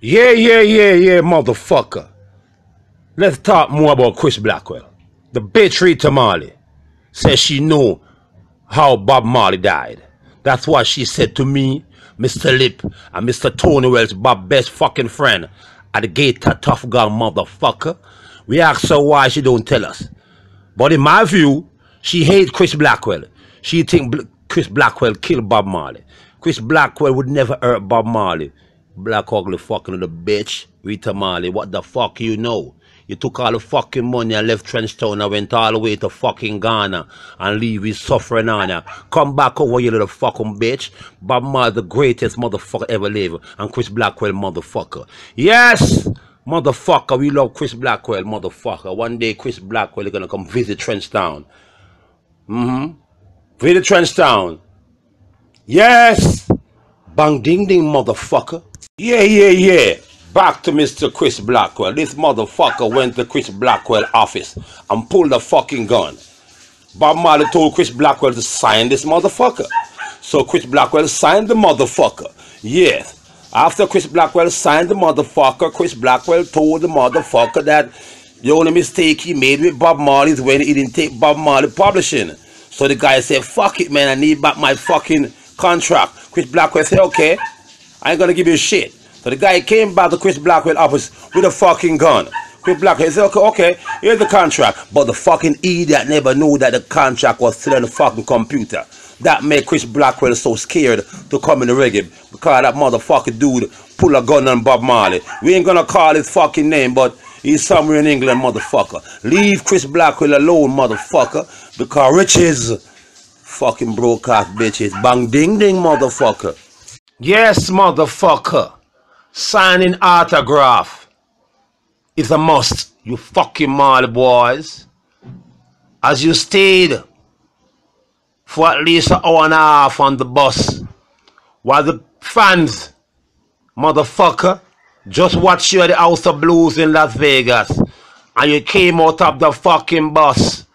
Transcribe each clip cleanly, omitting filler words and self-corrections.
Yeah, motherfucker. Let's talk more about Chris Blackwell. The bitch Rita Marley says she knew how Bob Marley died. That's what she said to me, Mr. Lip, and Mr. Tony Wells, Bob's best fucking friend at the Gator Tough Gun motherfucker. We asked her why she don't tell us. But in my view, she hates Chris Blackwell. She think Chris Blackwell killed Bob Marley. Chris Blackwell would never hurt Bob Marley. Black ugly fucking little bitch, Rita Marley, what the fuck you know? You took all the fucking money and left Trenchtown and went all the way to fucking Ghana and leave his suffering on ya. Come back over, you little fucking bitch. Bob Marley, the greatest motherfucker ever live, and Chris Blackwell, motherfucker. Yes, motherfucker, we love Chris Blackwell, motherfucker. One day Chris Blackwell is gonna come visit Trenchtown. Visit Trenchtown. Yes. Bang ding ding, motherfucker. Yeah. Back to Mr. Chris Blackwell. This motherfucker went to Chris Blackwell office and pulled a fucking gun. Bob Marley told Chris Blackwell to sign this motherfucker. So Chris Blackwell signed the motherfucker. Yes. After Chris Blackwell signed the motherfucker, Chris Blackwell told the motherfucker that the only mistake he made with Bob Marley is when he didn't take Bob Marley publishing. So the guy said, fuck it, man, I need back my fucking contract. Chris Blackwell said, okay, I ain't gonna give you shit. So the guy came back to Chris Blackwell office with a fucking gun. Chris Blackwell said, okay, here's the contract. But the fucking idiot never knew that the contract was still on the fucking computer. That made Chris Blackwell so scared to come in the reggae because that motherfucking dude pull a gun on Bob Marley. We ain't gonna call his fucking name, but he's somewhere in England, motherfucker. Leave Chris Blackwell alone, motherfucker, because riches fucking broke-ass bitches. Bang ding ding, motherfucker. Yes, motherfucker. Signing autograph is a must, you fucking Marley boys. As you stayed for at least an hour and a half on the bus while the fans, motherfucker, just watched you at the House of Blues in Las Vegas and you came out of the fucking bus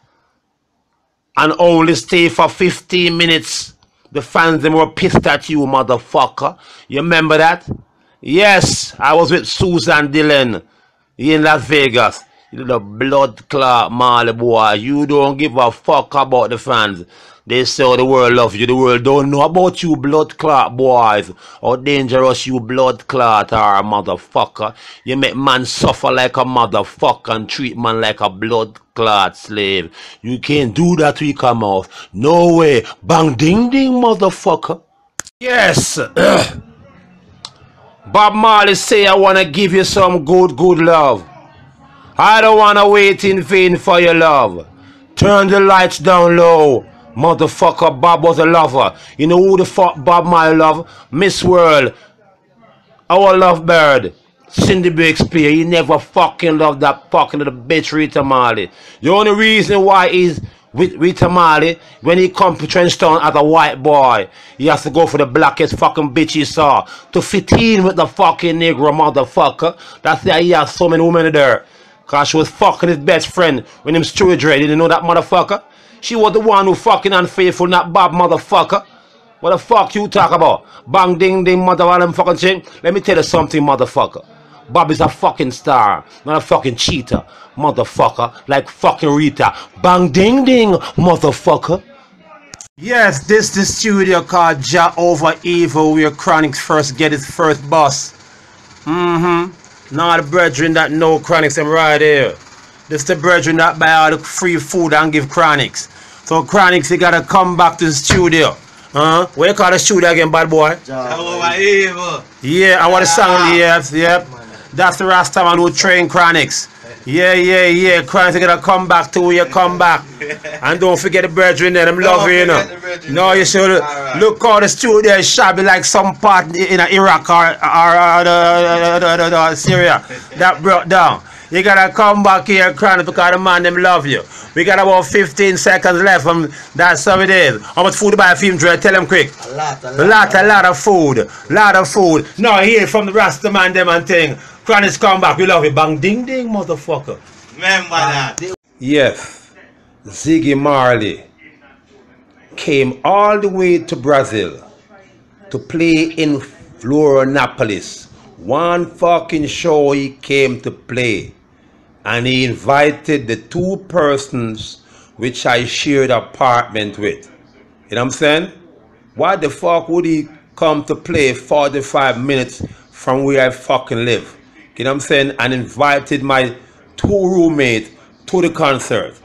and only stay for 15 minutes. The fans them were pissed at you, motherfucker. You remember that? Yes, I was with Susan Dillon in Las Vegas. You little blood clot Marley boy. You don't give a fuck about the fans. They say the world loves you. The world don't know about you blood clot boys. How dangerous you blood clot are, motherfucker. You make man suffer like a motherfucker and treat man like a blood clot slave. You can't do that to Eekamouse. No way. Bang ding ding, motherfucker. Yes. Bob Marley say I wanna give you some good love. I don't wanna wait in vain for your love. Turn the lights down low. Motherfucker, Bob was a lover. You know who the fuck Bob Marley love? Miss World, our lovebird, Cindy Bixby. He never fucking loved that fucking little bitch Rita Marley. The only reason why he's with Rita Marley, when he come to Trenchtown as a white boy, he has to go for the blackest fucking bitch he saw to fit in with the fucking Negro motherfucker. That's why he has so many women there. Cause she was fucking his best friend when him Stewie Dre. Didn't know that motherfucker? She was the one who fucking unfaithful, not Bob, motherfucker. What the fuck you talk about? Bang ding ding, motherfucker, fucking shit. Let me tell you something, motherfucker. Bob is a fucking star, not a fucking cheater, motherfucker, like fucking Rita. Bang ding ding, motherfucker. Yes, this is the studio called Jah Over Evil, where Chronixx first get his first bus. Now the brethren that know Chronixx, them right here. This the brethren that buy all the free food and give Chronixx. So Chronixx, you gotta come back to the studio. What you call the studio again, bad boy? Jah Over Evil. Yeah, I want to song, yep. That's the last time I do train Chronixx. Yeah. Chronixx, you gotta come back to where you come back. And don't forget the brethren there, them love you, you know. No, you should look how the studio is shabby like some part in Iraq or Syria that broke down. You gotta come back here, Chronixx, because the man them love you. We got about 15 seconds left, and that's how it is. How much food to buy a film, Dre? Tell them quick. A lot of food. No, here from the Rasta man, them and thing. Chronixx, come back, we love you. Bang ding ding, motherfucker. Remember that. Yes, Ziggy Marley came all the way to Brazil to play in Florianopolis One fucking show he came to play, and he invited the two persons which I shared apartment with. You know what I'm saying? Why the fuck would he come to play 45 minutes from where I fucking live? You know what I'm saying? And invited my two roommates to the concert.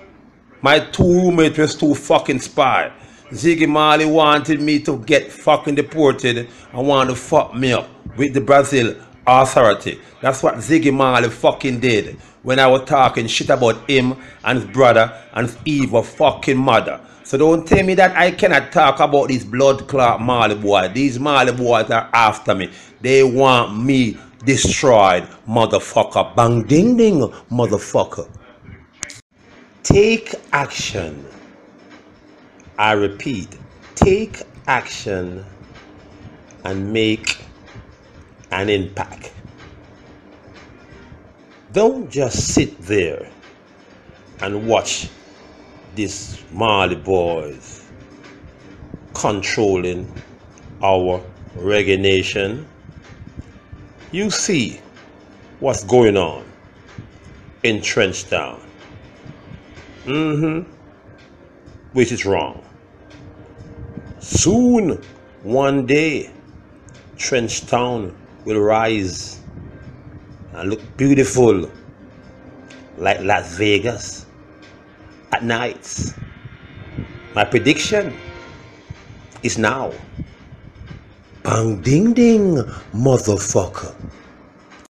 My two roommates was too fucking spy. Ziggy Marley wanted me to get fucking deported and wanted to fuck me up with the Brazil authority. That's what Ziggy Marley fucking did when I was talking shit about him and his brother and his evil fucking mother. So don't tell me that I cannot talk about these blood clot Marley boys. These Marley boys are after me. They want me destroyed, motherfucker. Bang ding ding, motherfucker. Take action. I repeat, take action and make an impact. Don't just sit there and watch these Marley boys controlling our reggae nation. You see what's going on in Trenchtown. Which is wrong. Soon, one day, Trenchtown will rise and look beautiful like Las Vegas at night. My prediction is now. Bang ding ding, motherfucker.